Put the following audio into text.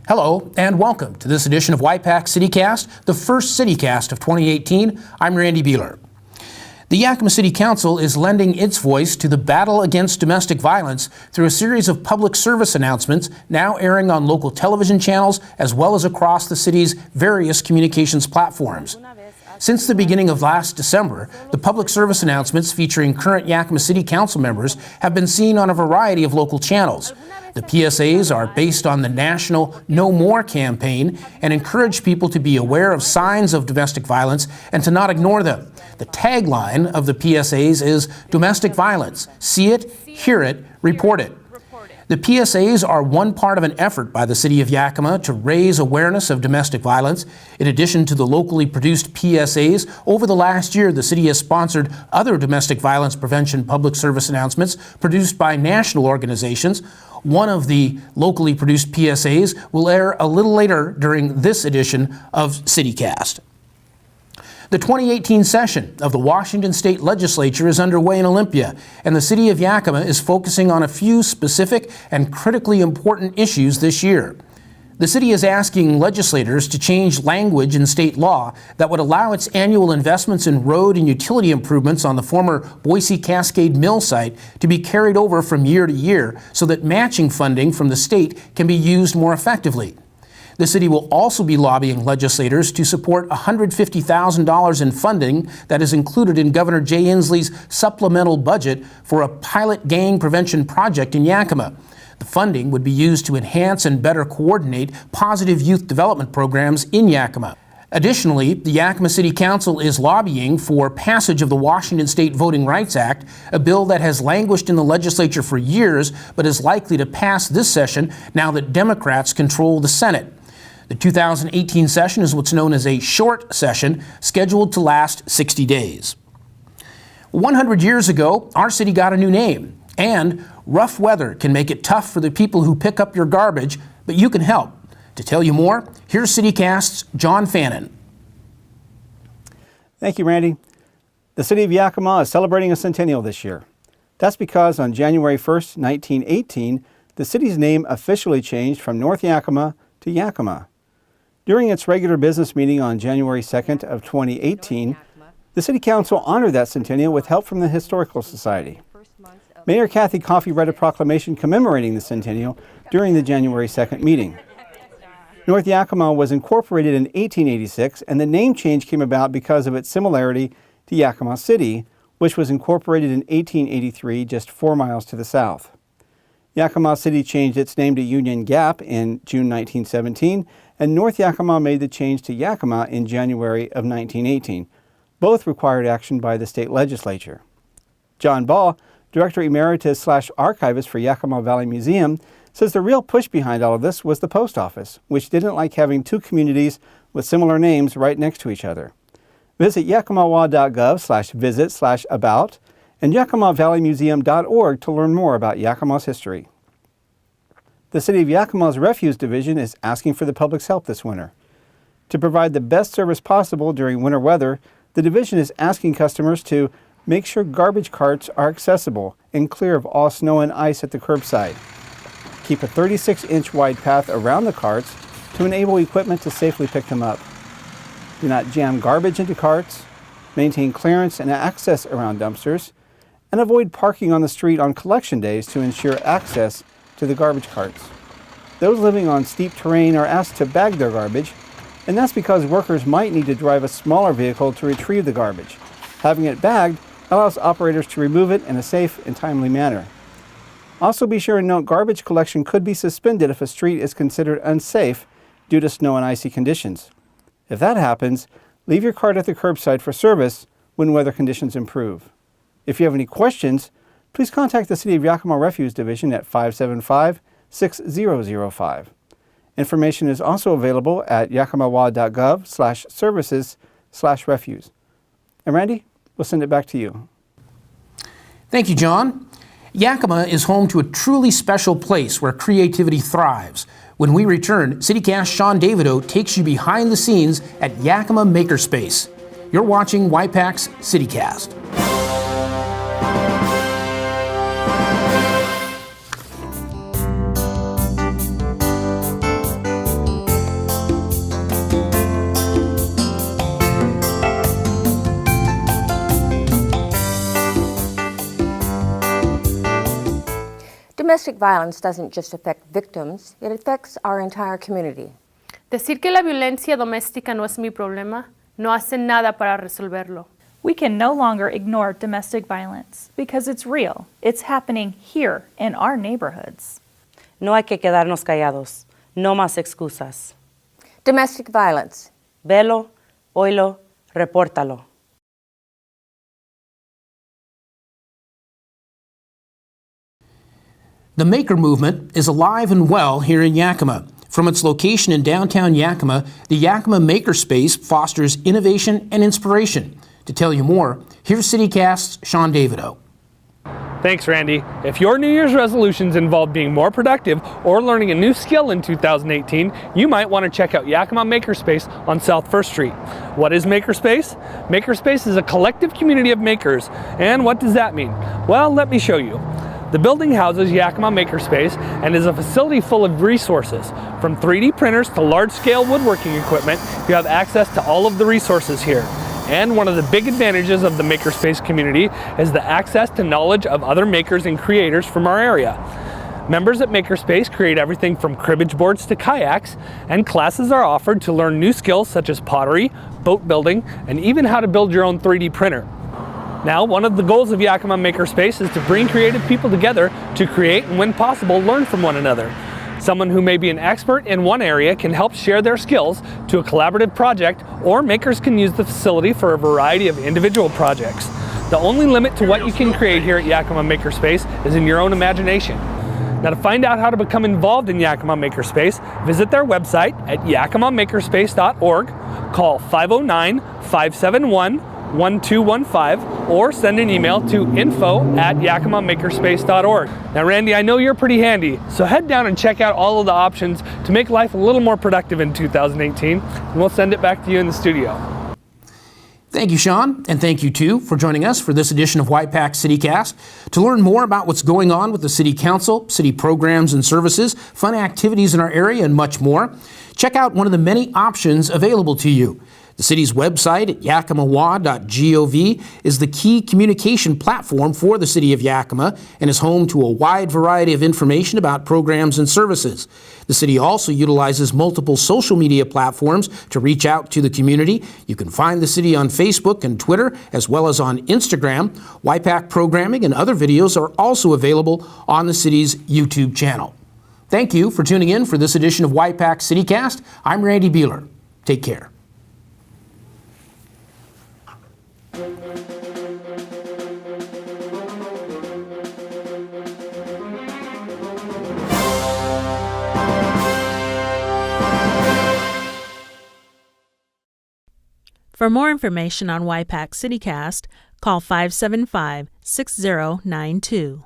Hello and welcome to this edition of Y-PAC CityCast, the first CityCast of 2018. I'm Randy Beeler. The Yakima City Council is lending its voice to the battle against domestic violence through a series of public service announcements now airing on local television channels as well as across the city's various communications platforms. Since the beginning of last December, the public service announcements featuring current Yakima City Council members have been seen on a variety of local channels. The PSAs are based on the national No More campaign and encourage people to be aware of signs of domestic violence and to not ignore them. The tagline of the PSAs is domestic violence. See it, hear it, report it. The PSAs are one part of an effort by the City of Yakima to raise awareness of domestic violence. In addition to the locally produced PSAs, over the last year the city has sponsored other domestic violence prevention public service announcements produced by national organizations. One of the locally produced PSAs will air a little later during this edition of CityCast. The 2018 session of the Washington State Legislature is underway in Olympia, and the City of Yakima is focusing on a few specific and critically important issues this year. The city is asking legislators to change language in state law that would allow its annual investments in road and utility improvements on the former Boise Cascade Mill site to be carried over from year to year so that matching funding from the state can be used more effectively. The city will also be lobbying legislators to support $150,000 in funding that is included in Governor Jay Inslee's supplemental budget for a pilot gang prevention project in Yakima. The funding would be used to enhance and better coordinate positive youth development programs in Yakima. Additionally, the Yakima City Council is lobbying for passage of the Washington State Voting Rights Act, a bill that has languished in the legislature for years but is likely to pass this session now that Democrats control the Senate. The 2018 session is what's known as a short session, scheduled to last 60 days. 100 years ago, our city got a new name, and rough weather can make it tough for the people who pick up your garbage, but you can help. To tell you more, here's CityCast's John Fannin. Thank you, Randy. The City of Yakima is celebrating a centennial this year. That's because on January 1st, 1918, the city's name officially changed from North Yakima to Yakima. During its regular business meeting on January 2nd of 2018, the City Council honored that centennial with help from the Historical Society. Mayor Kathy Coffey read a proclamation commemorating the centennial during the January 2nd meeting. North Yakima was incorporated in 1886, and the name change came about because of its similarity to Yakima City, which was incorporated in 1883, just 4 miles to the south. Yakima City changed its name to Union Gap in June 1917, and North Yakima made the change to Yakima in January of 1918. Both required action by the state legislature. John Ball, Director Emeritus / Archivist for Yakima Valley Museum, says the real push behind all of this was the post office, which didn't like having two communities with similar names right next to each other. Visit yakimawa.gov/visit/about and yakimavalleymuseum.org to learn more about Yakima's history. The City of Yakima's Refuse Division is asking for the public's help this winter. To provide the best service possible during winter weather, the division is asking customers to make sure garbage carts are accessible and clear of all snow and ice at the curbside. Keep a 36-inch wide path around the carts to enable equipment to safely pick them up. Do not jam garbage into carts, maintain clearance and access around dumpsters, and avoid parking on the street on collection days to ensure access to the garbage carts. Those living on steep terrain are asked to bag their garbage, and that's because workers might need to drive a smaller vehicle to retrieve the garbage. Having it bagged allows operators to remove it in a safe and timely manner. Also be sure and note garbage collection could be suspended if a street is considered unsafe due to snow and icy conditions. If that happens, leave your cart at the curbside for service when weather conditions improve. If you have any questions, please contact the City of Yakima Refuse Division at 575-6005. Information is also available at yakimawa.gov/services/refuse. And Randy, we'll send it back to you. Thank you, John. Yakima is home to a truly special place where creativity thrives. When we return, CityCast Sean Davidow takes you behind the scenes at Yakima Makerspace. You're watching Y-PAC's CityCast. Domestic violence doesn't just affect victims, it affects our entire community. Decir que la violencia doméstica no es mi problema, no hace nada para resolverlo. We can no longer ignore domestic violence because it's real. It's happening here in our neighborhoods. No hay que quedarnos callados. No más excusas. Domestic violence. Velo, oílo, repórtalo. The Maker Movement is alive and well here in Yakima. From its location in downtown Yakima, the Yakima Makerspace fosters innovation and inspiration. To tell you more, here's CityCast's Sean Davidow. Thanks, Randy. If your New Year's resolutions involve being more productive or learning a new skill in 2018, you might want to check out Yakima Makerspace on South 1st Street. What is Makerspace? Makerspace is a collective community of makers. And what does that mean? Well, let me show you. The building houses Yakima Makerspace and is a facility full of resources. From 3D printers to large-scale woodworking equipment, you have access to all of the resources here. And one of the big advantages of the Makerspace community is the access to knowledge of other makers and creators from our area. Members at Makerspace create everything from cribbage boards to kayaks, and classes are offered to learn new skills such as pottery, boat building, and even how to build your own 3D printer. Now, one of the goals of Yakima Makerspace is to bring creative people together to create and, when possible, learn from one another. Someone who may be an expert in one area can help share their skills to a collaborative project, or makers can use the facility for a variety of individual projects. The only limit to what you can create here at Yakima Makerspace is in your own imagination. Now, to find out how to become involved in Yakima Makerspace, visit their website at yakimamakerspace.org, call 509-571-1215, or send an email to info@yakimamakerspace.org. Now, Randy, I know you're pretty handy, so head down and check out all of the options to make life a little more productive in 2018, and we'll send it back to you in the studio. Thank you, Sean, and thank you, too, for joining us for this edition of Y-PAC CityCast. To learn more about what's going on with the City Council, city programs and services, fun activities in our area, and much more, check out one of the many options available to you. The city's website at yakimawa.gov is the key communication platform for the City of Yakima and is home to a wide variety of information about programs and services. The city also utilizes multiple social media platforms to reach out to the community. You can find the city on Facebook and Twitter, as well as on Instagram. Y-PAC programming and other videos are also available on the city's YouTube channel. Thank you for tuning in for this edition of Y-PAC CityCast. I'm Randy Beeler. Take care. For more information on Y-PAC CityCast, call 575-6092.